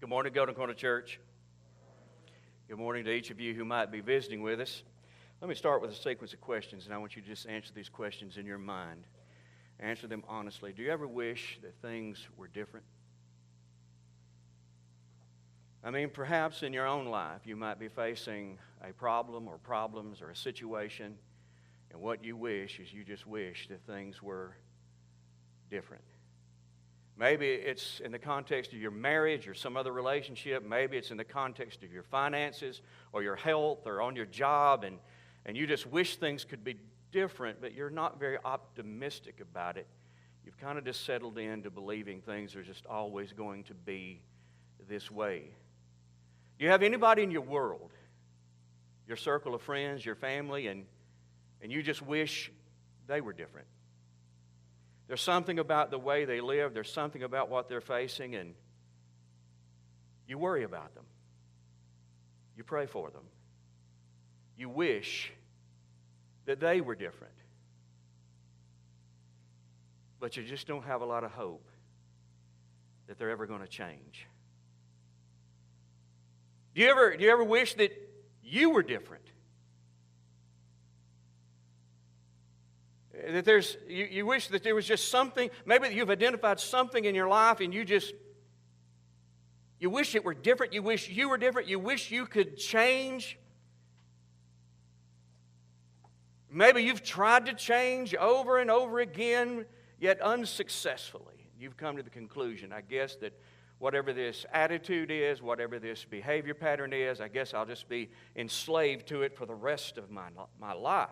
Good morning, Golden Corner Church. Good morning to each of you who might be visiting with us. Let me start with a sequence of questions, and I want you to just answer these questions in your mind. Answer them honestly. Do you ever wish that things were different? I mean, perhaps in your own life, you might be facing a problem or problems or a situation, and what you wish is you just wish that things were different. Maybe it's in the context of your marriage or some other relationship. Maybe it's in the context of your finances or your health or on your job, and you just wish things could be different, but you're not very optimistic about it. You've kind of just settled into believing things are just always going to be this way. Do you have anybody in your world, your circle of friends, your family, and you just wish they were different? There's something about the way they live. There's something about what they're facing, and you worry about them. You pray for them. You wish that they were different. But you just don't have a lot of hope that they're ever going to change. Do you ever wish that you were different? That you wish that there was just something, maybe you've identified something in your life and you wish it were different, you wish you were different, you wish you could change. Maybe you've tried to change over and over again, yet unsuccessfully. You've come to the conclusion, I guess, that whatever this attitude is, whatever this behavior pattern is, I guess I'll just be enslaved to it for the rest of my life.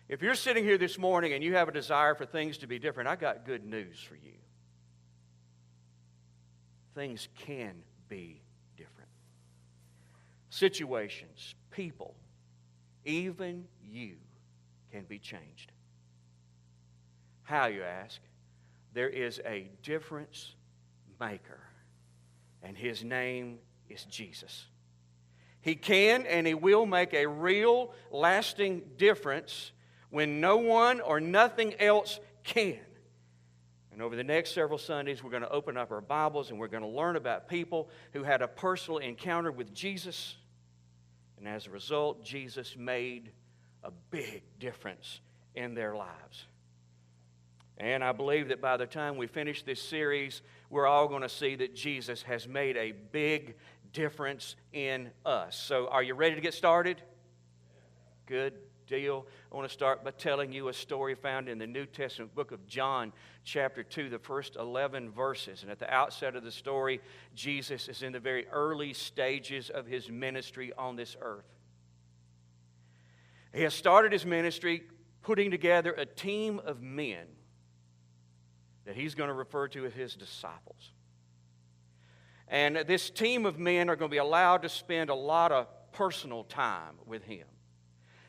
If you're sitting here this morning and you have a desire for things to be different, I got good news for you. Things can be different. Situations, people, even you can be changed. How, you ask? There is a difference maker, and His name is Jesus. He can and He will make a real, lasting difference when no one or nothing else can. And over the next several Sundays, we're going to open up our Bibles and we're going to learn about people who had a personal encounter with Jesus. And as a result, Jesus made a big difference in their lives. And I believe that by the time we finish this series, we're all going to see that Jesus has made a big difference in us. So are you ready to get started? Good deal. I want to start by telling you a story found in the New Testament book of John, chapter 2, the first 11 verses. And at the outset of the story, Jesus is in the very early stages of His ministry on this earth. He has started His ministry putting together a team of men that He's going to refer to as His disciples. And this team of men are going to be allowed to spend a lot of personal time with Him.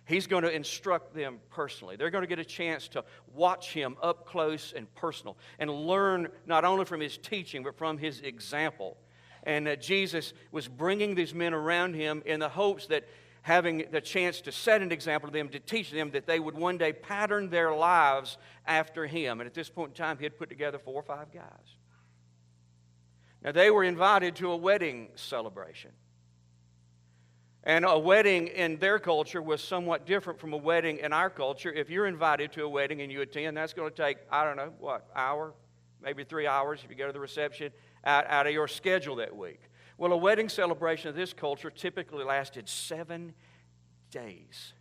He's going to instruct them personally. They're going to get a chance to watch Him up close and personal and learn not only from His teaching but from His example. And Jesus was bringing these men around Him in the hopes that having the chance to set an example to them, to teach them, that they would one day pattern their lives after Him. And at this point in time, He had put together 4 or 5 guys. Now, they were invited to a wedding celebration. And a wedding in their culture was somewhat different from a wedding in our culture. If you're invited to a wedding and you attend, that's going to take, hour, maybe 3 hours if you go to the reception, out of your schedule that week. Well, a wedding celebration of this culture typically lasted 7 days.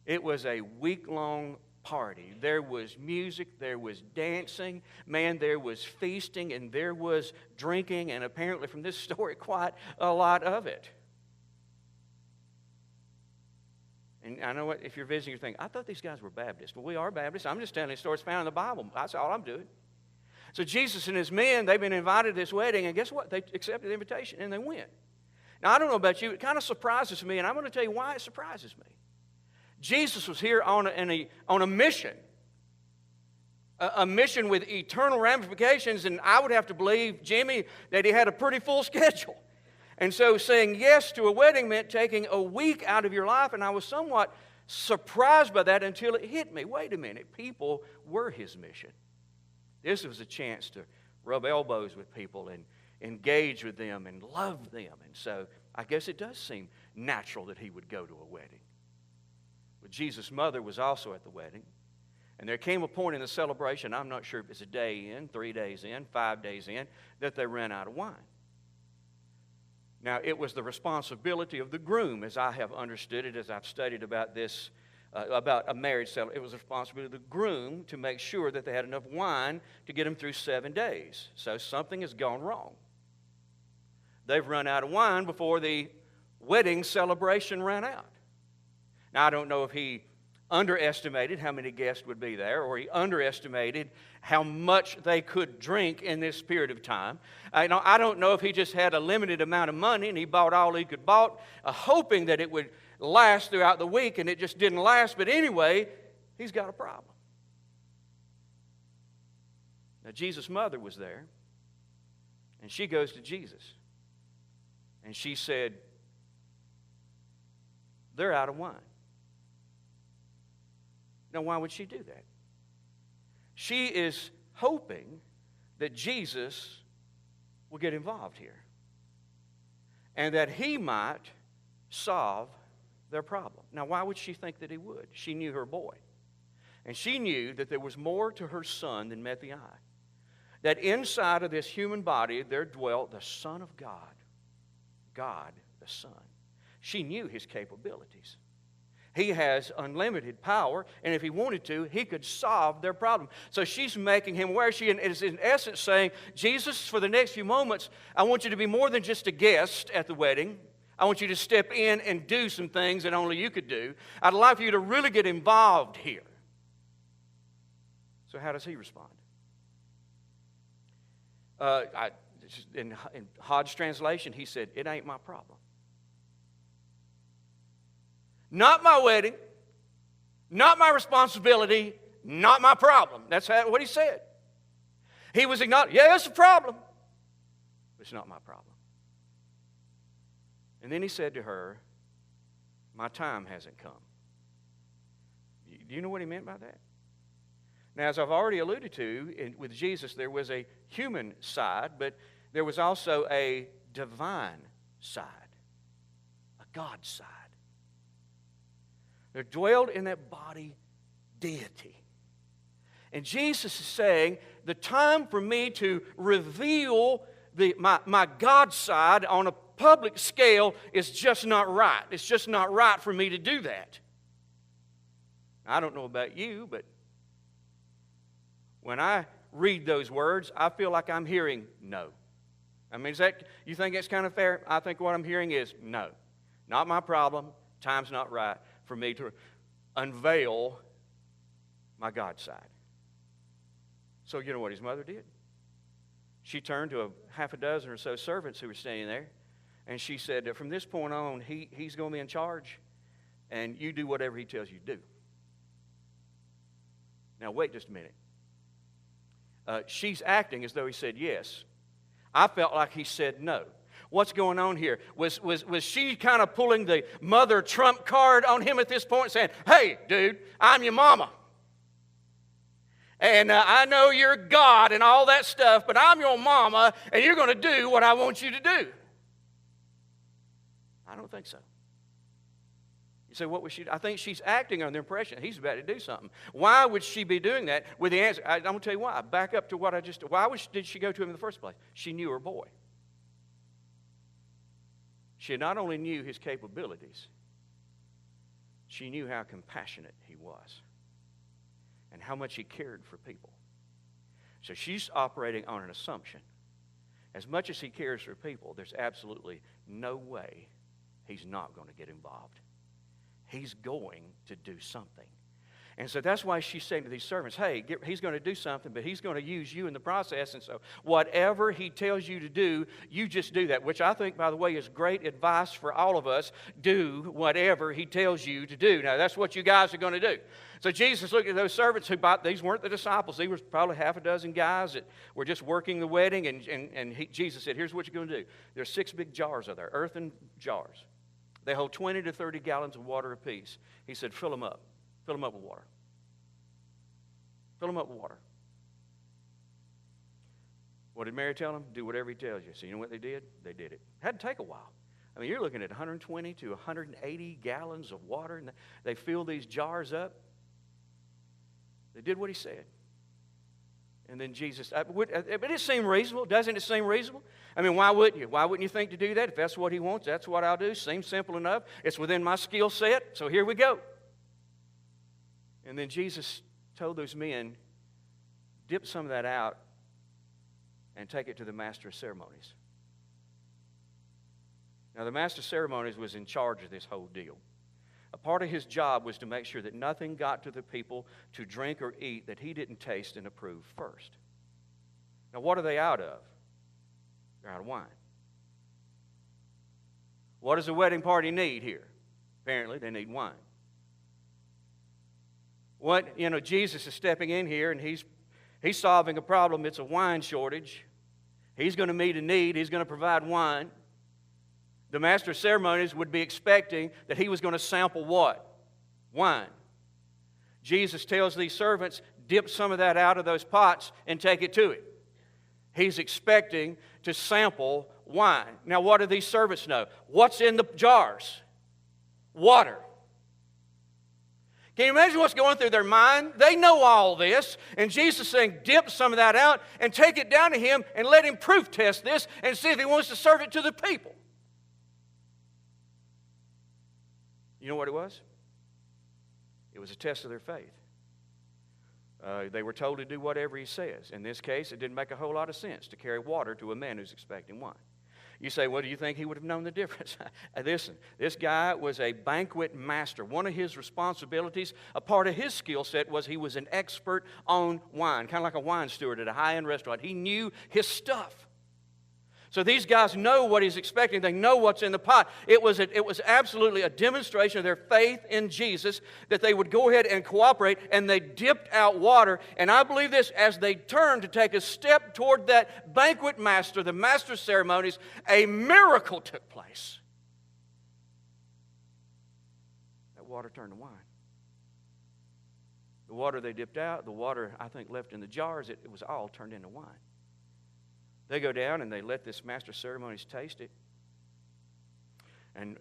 It was a week-long party. There was music, there was dancing, there was feasting, and there was drinking, and apparently from this story, quite a lot of it. And I know what, if you're visiting, you're thinking, I thought these guys were Baptists. Well, we are Baptists. I'm just telling you stories found in the Bible. That's all I'm doing. So Jesus and His men, they've been invited to this wedding, and guess what? They accepted the invitation, and they went. Now, I don't know about you, it kind of surprises me, and I'm going to tell you why it surprises me. Jesus was here on a mission. A mission with eternal ramifications, and I would have to believe, Jimmy, that He had a pretty full schedule. And so saying yes to a wedding meant taking a week out of your life, and I was somewhat surprised by that until it hit me. Wait a minute, people were His mission. This was a chance to rub elbows with people and engage with them and love them. And so I guess it does seem natural that he would go to a wedding. But Jesus' mother was also at the wedding. And there came a point in the celebration, I'm not sure if it's a day in, 3 days in, 5 days in, that they ran out of wine. Now, it was the responsibility of the groom, as I have understood it, as I've studied about this, about a marriage celebration. It was the responsibility of the groom to make sure that they had enough wine to get them through 7 days. So something has gone wrong. They've run out of wine before the wedding celebration ran out. Now, I don't know if he underestimated how many guests would be there, or he underestimated how much they could drink in this period of time. I don't know if he just had a limited amount of money and he bought all he could buy, hoping that it would last throughout the week, and it just didn't last. But anyway, he's got a problem. Now, Jesus' mother was there, and she goes to Jesus, and she said, "They're out of wine." Now, why would she do that? She is hoping that Jesus will get involved here and that he might solve their problem. Now, why would she think that he would? She knew her boy. And she knew that there was more to her son than met the eye. That inside of this human body there dwelt the Son of God, God the Son. She knew his capabilities. He has unlimited power, and if he wanted to, he could solve their problem. So she's making him aware. She is in essence saying, Jesus, for the next few moments, I want you to be more than just a guest at the wedding. I want you to step in and do some things that only you could do. I'd like for you to really get involved here. So how does he respond? In Hodge translation, he said, "It ain't my problem. Not my wedding, not my responsibility, not my problem." That's what he said. He was acknowledging, yeah, it's a problem, but it's not my problem. And then he said to her, "My time hasn't come." Do you know what he meant by that? Now, as I've already alluded to, with Jesus, there was a human side, but there was also a divine side, a God side. There dwelled in that body deity. And Jesus is saying, the time for me to reveal my God side on a public scale is just not right. It's just not right for me to do that. I don't know about you, but when I read those words, I feel like I'm hearing no. I mean, you think that's kind of fair? I think what I'm hearing is no. Not my problem. Time's not right for me to unveil my God side. So you know what his mother did? She turned to a half a dozen or so servants who were standing there, and she said that from this point on, he's going to be in charge, and you do whatever he tells you to do. Now, wait just a minute. She's acting as though he said yes. I felt like he said no. What's going on here? Was she kind of pulling the mother trump card on him at this point, saying, "Hey, dude, I'm your mama. And I know you're God and all that stuff, but I'm your mama, and you're going to do what I want you to do"? I don't think so. You say, what was she? I think she's acting on the impression he's about to do something. Why would she be doing that? With the answer, I'm going to tell you why. Back up to what I just. Why did she go to him in the first place? She knew her boy. She not only knew his capabilities, she knew how compassionate he was and how much he cared for people. So she's operating on an assumption. As much as he cares for people, there's absolutely no way he's not going to get involved. He's going to do something. And so that's why she's saying to these servants, hey, he's going to do something, but he's going to use you in the process. And so whatever he tells you to do, you just do that, which I think, by the way, is great advice for all of us. Do whatever he tells you to do. Now, that's what you guys are going to do. So Jesus looked at those servants these weren't the disciples. These were probably half a dozen guys that were just working the wedding. And Jesus said, here's what you're going to do. There's 6 big jars of there, earthen jars. They hold 20 to 30 gallons of water apiece. He said, fill them up. Fill them up with water. Fill them up with water. What did Mary tell them? Do whatever he tells you. So you know what they did? They did it. Had to take a while. I mean, you're looking at 120 to 180 gallons of water, and they fill these jars up. They did what he said. And then Jesus, but it seemed reasonable. Doesn't it seem reasonable? I mean, why wouldn't you? Why wouldn't you think to do that? If that's what he wants, that's what I'll do. Seems simple enough. It's within my skill set, so here we go. And then Jesus told those men, dip some of that out and take it to the master of ceremonies. Now, the master of ceremonies was in charge of this whole deal. A part of his job was to make sure that nothing got to the people to drink or eat that he didn't taste and approve first. Now, what are they out of? They're out of wine. What does a wedding party need here? Apparently, they need wine. Jesus is stepping in here, and he's solving a problem. It's a wine shortage. He's going to meet a need. He's going to provide wine. The master of ceremonies would be expecting that he was going to sample what? Wine. Jesus tells these servants, dip some of that out of those pots and take it to it. He's expecting to sample wine. Now, what do these servants know? What's in the jars? Water. Can you imagine what's going through their mind? They know all this, and Jesus is saying, dip some of that out and take it down to him and let him proof test this and see if he wants to serve it to the people. You know what it was? It was a test of their faith. They were told to do whatever he says. In this case, it didn't make a whole lot of sense to carry water to a man who's expecting wine. You say, well, do you think he would have known the difference? Listen, this guy was a banquet master. One of his responsibilities, a part of his skill set was he was an expert on wine, kind of like a wine steward at a high-end restaurant. He knew his stuff. So these guys know what he's expecting. They know what's in the pot. It was absolutely a demonstration of their faith in Jesus that they would go ahead and cooperate, and they dipped out water. And I believe this, as they turned to take a step toward that banquet master, the master of ceremonies, a miracle took place. That water turned to wine. The water they dipped out, the water I think left in the jars, it was all turned into wine. They go down and they let this master of ceremonies taste it. And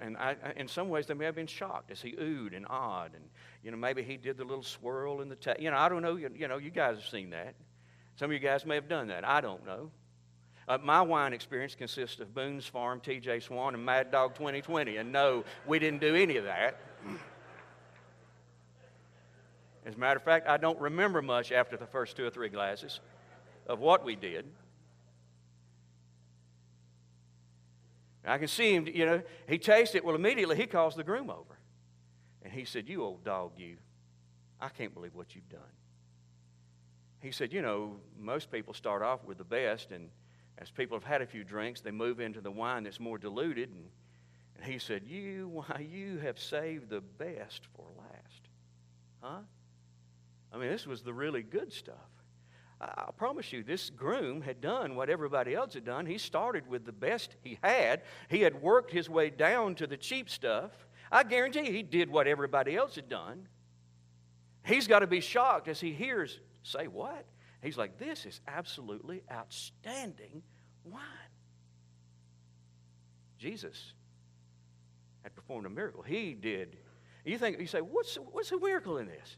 in some ways they may have been shocked as he oohed and awed. And, maybe he did the little swirl in the I don't know. You guys have seen that. Some of you guys may have done that. I don't know. My wine experience consists of Boone's Farm, T.J. Swan, and Mad Dog 2020. And no, we didn't do any of that. As a matter of fact, I don't remember much after the first 2 or 3 glasses of what we did. I can see him, he tastes it. Well, immediately he calls the groom over. And he said, you old dog, you. I can't believe what you've done. He said, most people start off with the best, and as people have had a few drinks, they move into the wine that's more diluted. And he said, you have saved the best for last. Huh? I mean, this was the really good stuff. I promise you, this groom had done what everybody else had done. He started with the best he had. He had worked his way down to the cheap stuff. I guarantee you, he did what everybody else had done. He's got to be shocked as he hears, say what? He's like, this is absolutely outstanding wine. Jesus had performed a miracle. He did. You say, what's the miracle in this?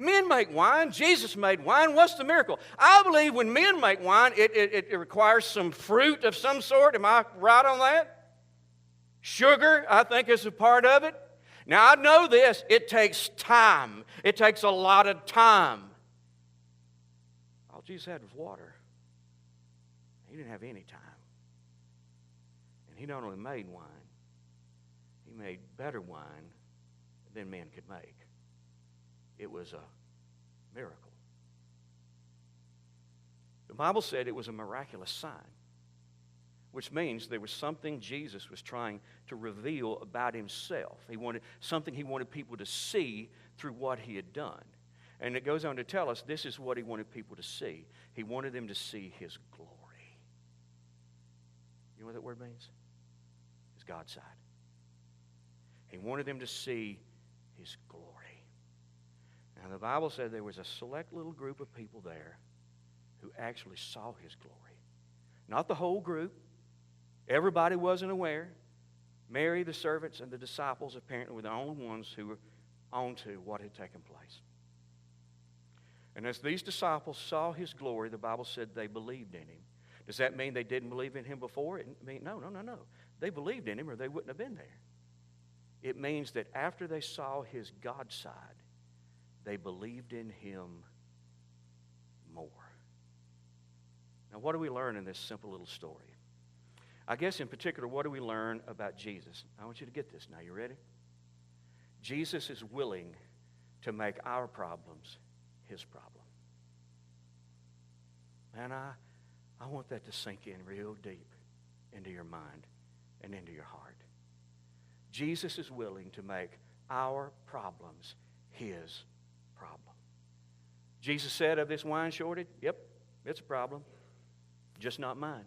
Men make wine. Jesus made wine. What's the miracle? I believe when men make wine, it requires some fruit of some sort. Am I right on that? Sugar, I think, is a part of it. Now, I know this. It takes time. It takes a lot of time. All Jesus had was water. He didn't have any time. And he not only made wine, he made better wine than men could make. It was a miracle. The Bible said it was a miraculous sign, which means there was something Jesus was trying to reveal about himself. He wanted people to see through what he had done. And it goes on to tell us this is what he wanted people to see. He wanted them to see his glory. You know what that word means? It's God's side. He wanted them to see his glory. Now, the Bible said there was a select little group of people there who actually saw his glory. Not the whole group. Everybody wasn't aware. Mary, the servants, and the disciples apparently were the only ones who were on to what had taken place. And as these disciples saw his glory, the Bible said they believed in him. Does that mean they didn't believe in him before? No. They believed in him or they wouldn't have been there. It means that after they saw his God side, they believed in him more. Now, what do we learn in this simple little story? I guess in particular, what do we learn about Jesus? I want you to get this now. You ready? Jesus is willing to make our problems his problem. And I want that to sink in real deep into your mind and into your heart. Jesus is willing to make our problems his problem. Jesus said of this wine shortage, yep, it's a problem, just not mine.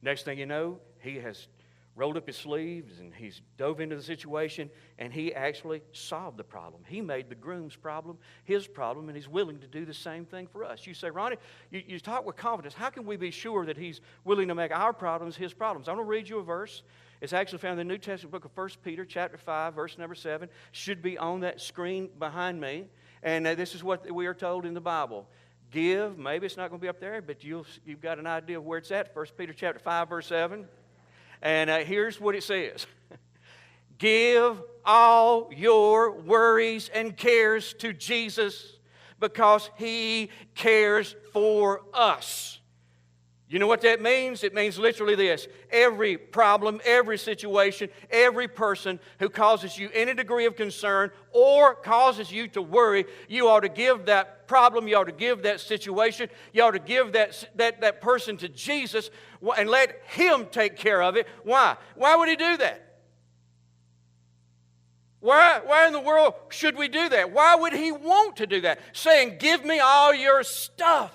Next thing you know, he has rolled up his sleeves and he's dove into the situation and he actually solved the problem. He made the groom's problem his problem, and he's willing to do the same thing for us. You say, Ronnie, you talk with confidence. How can we be sure that he's willing to make our problems his problems? I'm going to read you a verse. It's actually found in the New Testament book of 1 Peter chapter 5, verse number 7. Should be on that screen behind me. And this is what we are told in the Bible. Give, maybe it's not going to be up there, but you've got an idea of where it's at. 1 Peter chapter 5, verse 7. And here's what it says. Give all your worries and cares to Jesus because he cares for us. You know what that means? It means literally this. Every problem, every situation, every person who causes you any degree of concern or causes you to worry, you ought to give that problem, you ought to give that situation, you ought to give that person to Jesus and let him take care of it. Why? Why would he do that? Why in the world should we do that? Why would he want to do that? Saying, give me all your stuff.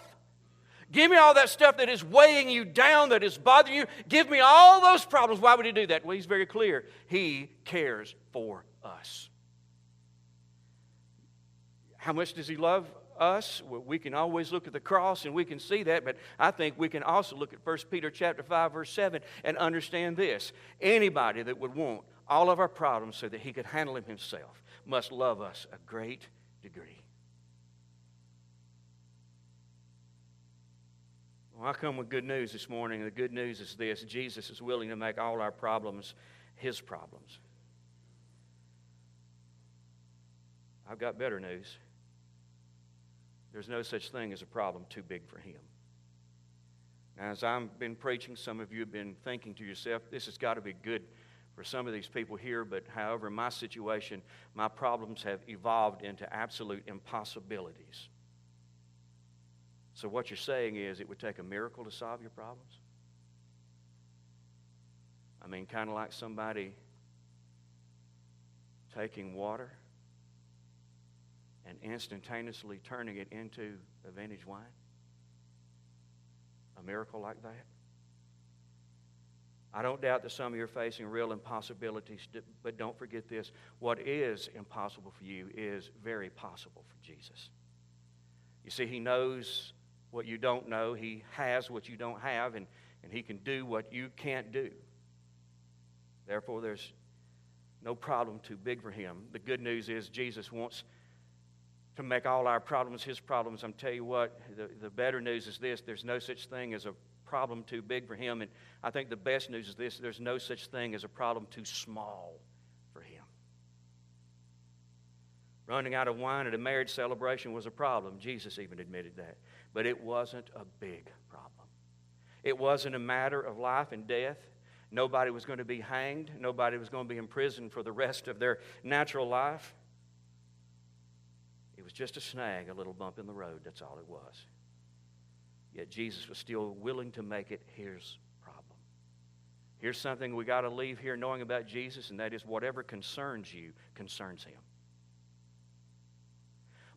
Give me all that stuff that is weighing you down, that is bothering you. Give me all those problems. Why would he do that? Well, he's very clear. He cares for us. How much does he love us? Well, we can always look at the cross and we can see that, but I think we can also look at 1 Peter chapter 5, verse 7 and understand this. Anybody that would want all of our problems so that he could handle them himself must love us a great degree. Well, I come with good news this morning. The good news is this. Jesus is willing to make all our problems his problems. I've got better news. There's no such thing as a problem too big for him. Now, as I've been preaching, some of you have been thinking to yourself, this has got to be good for some of these people here, but however, in my situation, my problems have evolved into absolute impossibilities. So what you're saying is it would take a miracle to solve your problems? I mean, kind of like somebody taking water and instantaneously turning it into a vintage wine? A miracle like that? I don't doubt that some of you are facing real impossibilities, but don't forget this. What is impossible for you is very possible for Jesus. You see, he knows what you don't know. He has what you don't have, and he can do what you can't do. Therefore, there's no problem too big for him. The good news is Jesus wants to make all our problems his problems. I'm telling you what, the better news is this. There's no such thing as a problem too big for him. And I think the best news is this. There's no such thing as a problem too small for him. Running out of wine at a marriage celebration was a problem. Jesus even admitted that. But it wasn't a big problem. It wasn't a matter of life and death. Nobody was going to be hanged. Nobody was going to be imprisoned for the rest of their natural life. It was just a snag, a little bump in the road. That's all it was. Yet Jesus was still willing to make it his problem. Here's something we got to leave here knowing about Jesus, and that is whatever concerns you concerns him.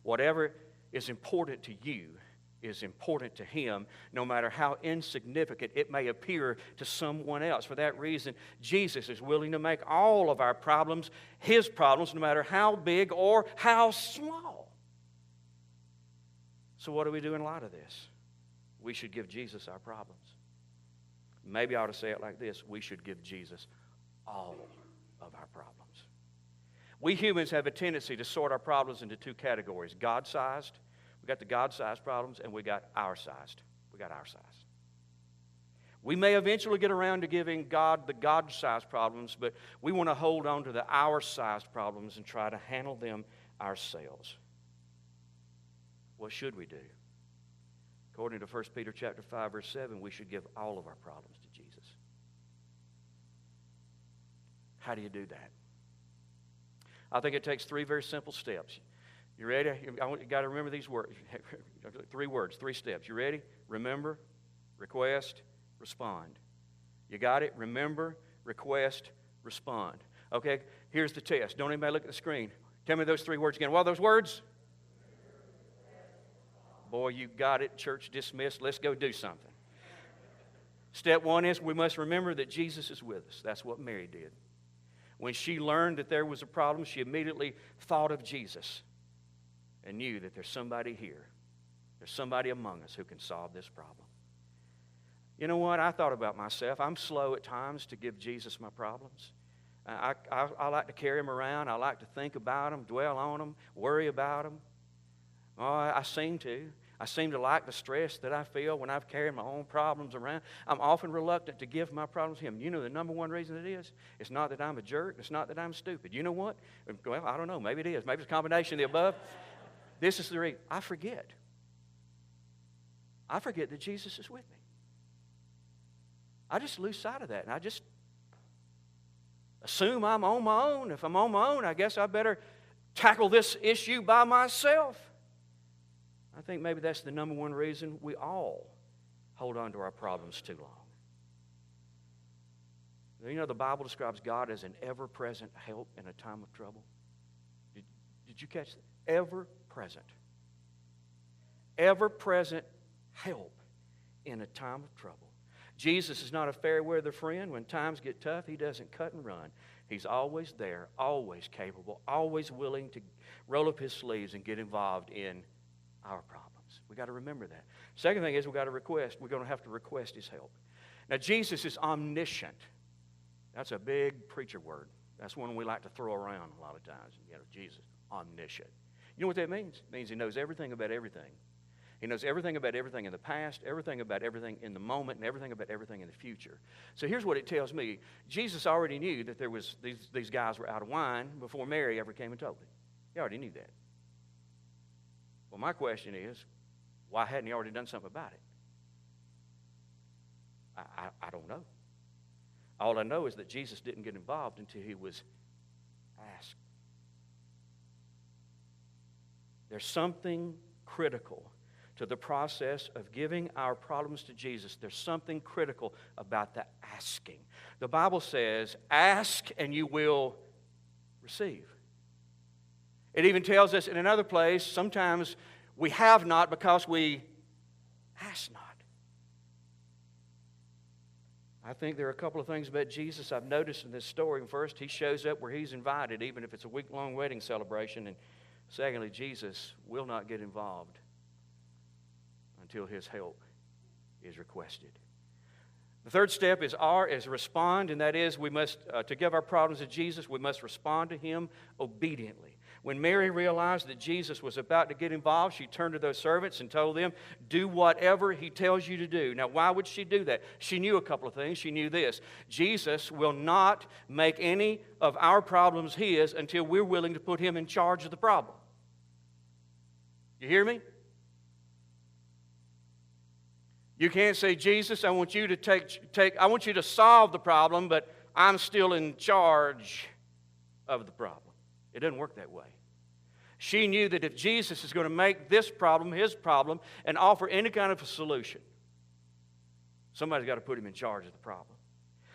Whatever is important to you is important to him, no matter how insignificant it may appear to someone else. For that reason, Jesus is willing to make all of our problems his problems, no matter how big or how small. So what do we do in light of this? we should give Jesus our problems. Maybe I ought to say it like this. We should give Jesus all of our problems. We humans have a tendency to sort our problems into two categories. God-sized. We got the God-sized problems, and we got our-sized. We got our size. We may eventually get around to giving God the God-sized problems, but we want to hold on to the our-sized problems and try to handle them ourselves. What should we do? According to 1 Peter chapter 5, verse 7, we should give all of our problems to Jesus. How do you do that? I think it takes three very simple steps. You ready? You got to remember these words. 3 words, 3 steps. You ready? Remember, request, respond. You got it? Remember, request, respond. Okay, here's the test. Don't anybody look at the screen. Tell me those 3 words again. What are those words? Boy, you got it. Church dismissed. Let's go do something. Step 1 is we must remember that Jesus is with us. That's what Mary did. When she learned that there was a problem, she immediately thought of Jesus and knew that there's somebody here. There's somebody among us who can solve this problem. You know what? I thought about myself. I'm slow at times to give Jesus my problems. I like to carry them around. I like to think about them, dwell on them, worry about them. Oh, I seem to. I seem to like the stress that I feel when I've carried my own problems around. I'm often reluctant to give my problems to Him. You know the number one reason it is? It's not that I'm a jerk. It's not that I'm stupid. You know what? Well, I don't know. Maybe it is. Maybe it's a combination of the above. This is the reason. I forget. I forget that Jesus is with me. I just lose sight of that, and I just assume I'm on my own. If I'm on my own, I guess I better tackle this issue by myself. I think maybe that's the number one reason we all hold on to our problems too long. You know, the Bible describes God as an ever-present help in a time of trouble. Did you catch that? Ever-present. Ever-present help in a time of trouble. Jesus is not a fair-weather friend. When times get tough, He doesn't cut and run. He's always there, always capable, always willing to roll up His sleeves and get involved in our problems. We've got to remember that. Second thing is we've got to request. We're going to have to request His help. Now, Jesus is omniscient. That's a big preacher word. That's one we like to throw around a lot of times. You know, Jesus, omniscient. You know what that means? It means He knows everything about everything. He knows everything about everything in the past, everything about everything in the moment, and everything about everything in the future. So here's what it tells me. Jesus already knew that there was these guys were out of wine before Mary ever came and told Him. He already knew that. Well, my question is, why hadn't He already done something about it? I don't know. All I know is that Jesus didn't get involved until He was asked. There's something critical to the process of giving our problems to Jesus. There's something critical about the asking. The Bible says, ask and you will receive. It even tells us in another place, sometimes we have not because we ask not. I think there are a couple of things about Jesus I've noticed in this story. First, He shows up where He's invited, even if it's a week-long wedding celebration. And secondly, Jesus will not get involved until His help is requested. The third step is respond, and that is we must, to give our problems to Jesus, we must respond to Him obediently. When Mary realized that Jesus was about to get involved, she turned to those servants and told them, do whatever He tells you to do. Now, why would she do that? She knew a couple of things. She knew this. Jesus will not make any of our problems His until we're willing to put Him in charge of the problem. You hear me? You can't say, Jesus, I want you to I want you to solve the problem, but I'm still in charge of the problem. It doesn't work that way. She knew that if Jesus is going to make this problem His problem and offer any kind of a solution, somebody's got to put Him in charge of the problem.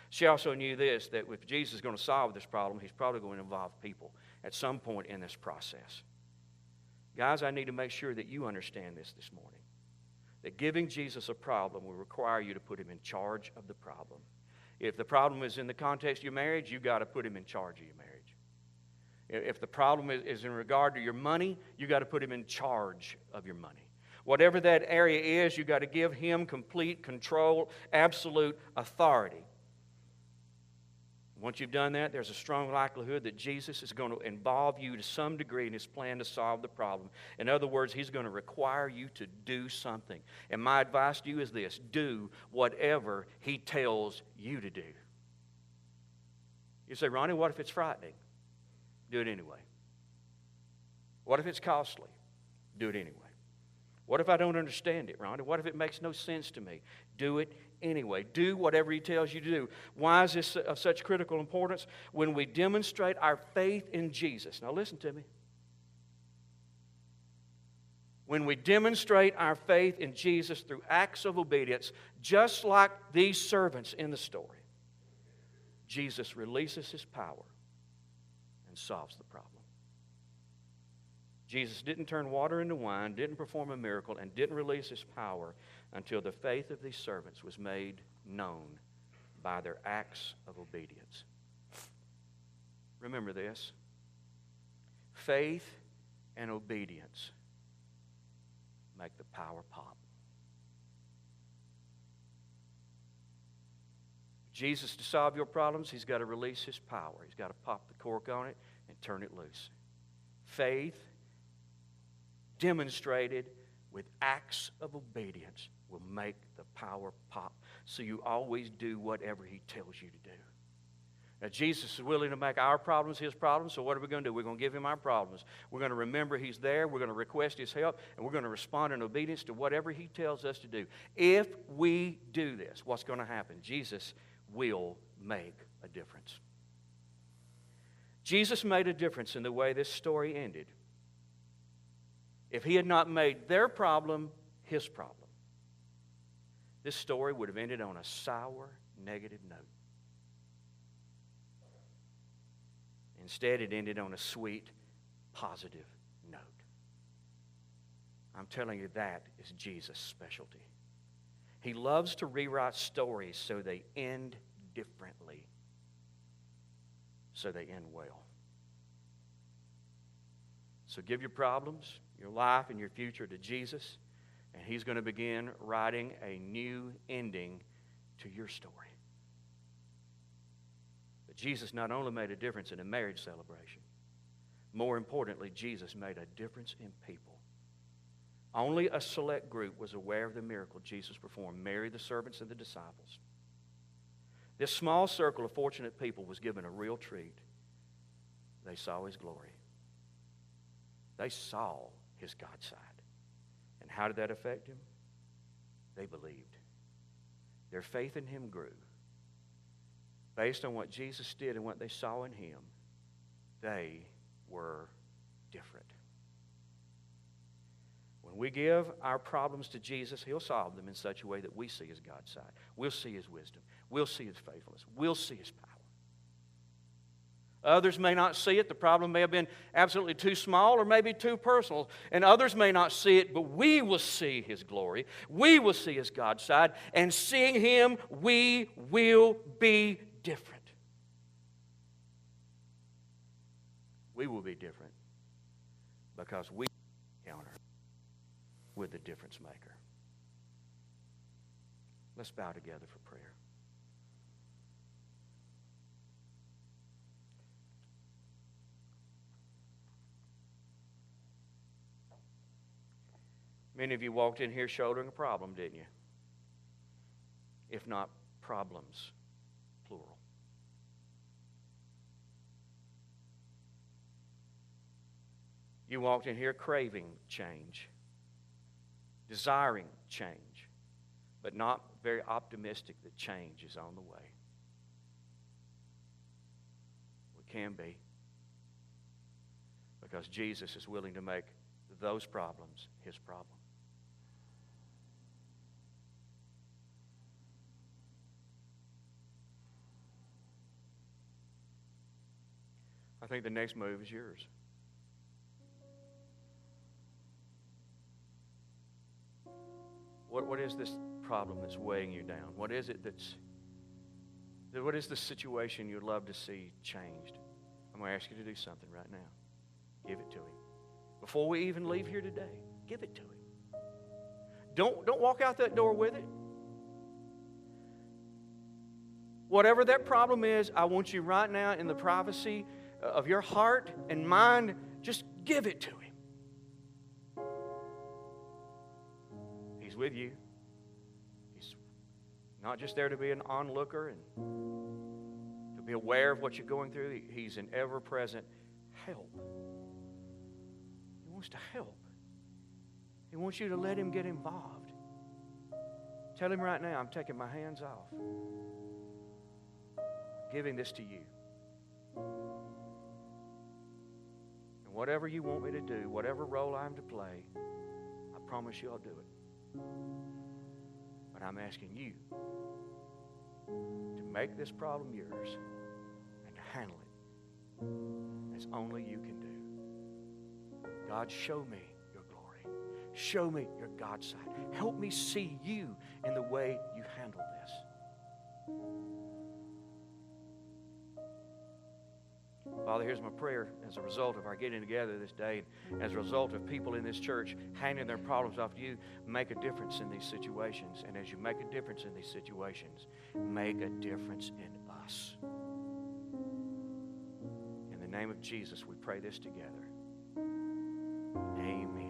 She also knew this, that if Jesus is going to solve this problem, He's probably going to involve people at some point in this process. Guys, I need to make sure that you understand this morning. That giving Jesus a problem will require you to put Him in charge of the problem. If the problem is in the context of your marriage, you've got to put Him in charge of your marriage. If the problem is in regard to your money, you've got to put Him in charge of your money. Whatever that area is, you've got to give Him complete control, absolute authority. Once you've done that, there's a strong likelihood that Jesus is going to involve you to some degree in His plan to solve the problem. In other words, He's going to require you to do something. And my advice to you is this: do whatever He tells you to do. You say, Ronnie, what if it's frightening? Do it anyway. What if it's costly? Do it anyway. What if I don't understand it, Ronnie? What if it makes no sense to me? Do it anyway. Do whatever He tells you to do. Why is this of such critical importance? When we demonstrate our faith in Jesus. Now listen to me. When we demonstrate our faith in Jesus through acts of obedience, just like these servants in the story, Jesus releases His power and solves the problem. Jesus didn't turn water into wine, didn't perform a miracle, and didn't release His power until the faith of these servants was made known by their acts of obedience. Remember this: faith and obedience make the power pop. Jesus, to solve your problems, He's got to release His power. He's got to pop the cork on it and turn it loose. Faith demonstrated with acts of obedience will make the power pop. So you always do whatever He tells you to do. Now, Jesus is willing to make our problems His problems, so what are we going to do? We're going to give Him our problems. We're going to remember He's there. We're going to request His help, and we're going to respond in obedience to whatever He tells us to do. If we do this, what's going to happen? Jesus will make a difference. Jesus made a difference in the way this story ended. If He had not made their problem His problem, this story would have ended on a sour, negative note. Instead, it ended on a sweet, positive note. I'm telling you, that is Jesus' specialty. He loves to rewrite stories so they end differently, so they end well. So give your problems, your life, and your future to Jesus, and He's going to begin writing a new ending to your story. But Jesus not only made a difference in a marriage celebration, more importantly, Jesus made a difference in people. Only a select group was aware of the miracle Jesus performed: Mary, the servants, and the disciples. This small circle of fortunate people was given a real treat. They saw His glory. They saw His God side. And how did that affect them? They believed. Their faith in Him grew. Based on what Jesus did and what they saw in Him, they were different. When we give our problems to Jesus, He'll solve them in such a way that we see His God side. We'll see His wisdom. We'll see His faithfulness. We'll see His power. Others may not see it. The problem may have been absolutely too small or maybe too personal. And others may not see it, but we will see His glory. We will see His God side. And seeing Him, we will be different. We will be different because we encounter with the difference maker. Let's bow together for prayer. Many of you walked in here shouldering a problem, didn't you? If not problems, plural. You walked in here craving change, desiring change, but not very optimistic that change is on the way. We can be, because Jesus is willing to make those problems His problem. I think the next move is yours. What is this problem that's weighing you down? What is the situation you'd love to see changed? I'm going to ask you to do something right now. Give it to Him. Before we even leave here today, give it to Him. Don't walk out that door with it. Whatever that problem is, I want you right now in the privacy of your heart and mind, just give it to Him. He's with you. He's not just there to be an onlooker and to be aware of what you're going through. He's an ever-present help. He wants to help. He wants you to let Him get involved. Tell Him right now, I'm taking my hands off. Giving this to you. And whatever you want me to do, whatever role I'm to play, I promise you I'll do it. But I'm asking you to make this problem yours and to handle it as only you can do. God, show me your glory. Show me your God side. Help me see you in the way you handle this. Father, here's my prayer as a result of our getting together this day, as a result of people in this church handing their problems off to you. Make a difference in these situations. And as you make a difference in these situations, make a difference in us. In the name of Jesus, we pray this together. Amen.